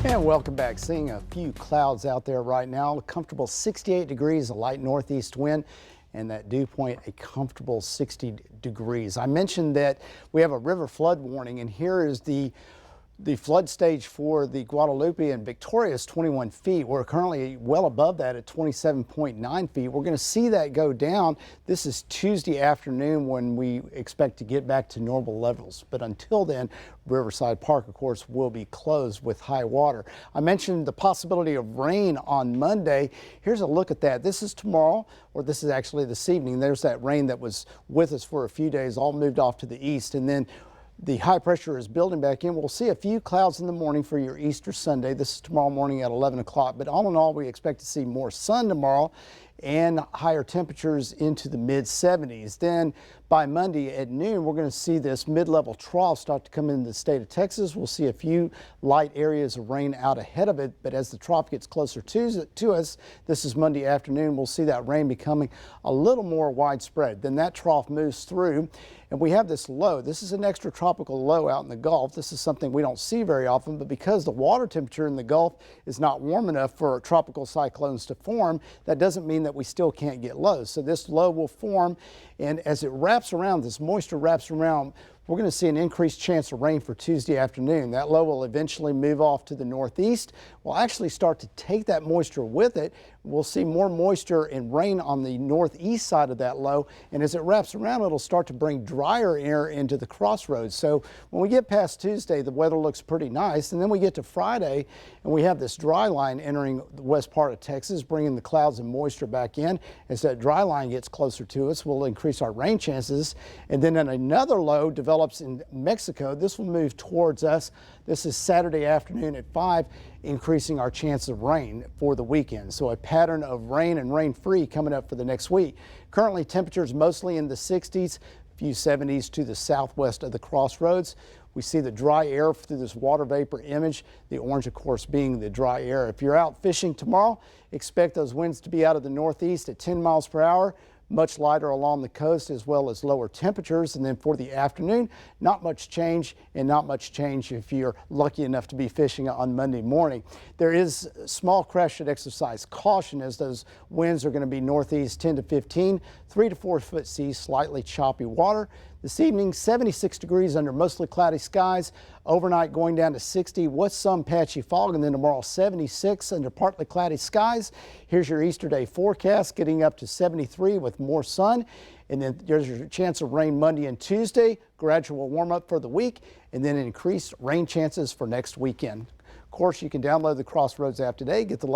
And welcome back. Seeing a few clouds out there right now. A comfortable 68 degrees, a light northeast wind, and that dew point a comfortable 60 degrees. I mentioned that we have a river flood warning, and here is the flood stage for the Guadalupe and Victoria is 21 feet. We're currently well above that at 27.9 feet. We're going to see that go down. This is Tuesday afternoon when we expect to get back to normal levels. But until then, Riverside Park, of course, will be closed with high water. I mentioned the possibility of rain on Monday. Here's a look at that. This is tomorrow, or this is actually this evening. There's that rain that was with us for a few days, all moved off to the east, and then the high pressure is building back in. We'll see a few clouds in the morning for your Easter Sunday. This is tomorrow morning at 11 o'clock. But all in all, we expect to see more sun tomorrow and higher temperatures into the mid 70s. Then by Monday at noon, we're going to see this mid-level trough start to come into the state of Texas. We'll see a few light areas of rain out ahead of it. But as the trough gets closer to us, this is Monday afternoon, we'll see that rain becoming a little more widespread. Then that trough moves through. And we have this low. This is an extratropical low out in the Gulf. This is something we don't see very often, but because the water temperature in the Gulf is not warm enough for tropical cyclones to form, that doesn't mean that we still can't get lows. So this low will form, and as it wraps around, this moisture wraps around, we're going to see an increased chance of rain for Tuesday afternoon. That low will eventually move off to the northeast. We'll actually start to take that moisture with it. We'll see more moisture and rain on the northeast side of that low. And as it wraps around, it'll start to bring drier air into the crossroads. So when we get past Tuesday, the weather looks pretty nice. And then we get to Friday, and we have this dry line entering the west part of Texas, bringing the clouds and moisture back in. As that dry line gets closer to us, we'll increase our rain chances. And then another low develops in Mexico. This will move towards us. This is Saturday afternoon at 5, increasing our chance of rain for the weekend. So a pattern of rain and rain free coming up for the next week. Currently temperatures mostly in the 60s, a few 70s to the southwest of the crossroads. We see the dry air through this water vapor image, the orange, of course, being the dry air. If you're out fishing tomorrow, expect those winds to be out of the northeast at 10 miles per hour. Much lighter along the coast, as well as lower temperatures. And then for the afternoon, not much change, and not much change if you're lucky enough to be fishing on Monday morning. There is small crash. Should exercise caution as those winds are going to be northeast 10 to 15, 3 to 4 foot seas, slightly choppy water. This evening, 76 degrees under mostly cloudy skies. Overnight going down to 60 with some patchy fog, and then tomorrow 76 under partly cloudy skies. Here's your Easter day forecast, getting up to 73 with more sun. And then there's your chance of rain Monday and Tuesday, gradual warm up for the week, and then increased rain chances for next weekend. Of course, you can download the Crossroads app today, get the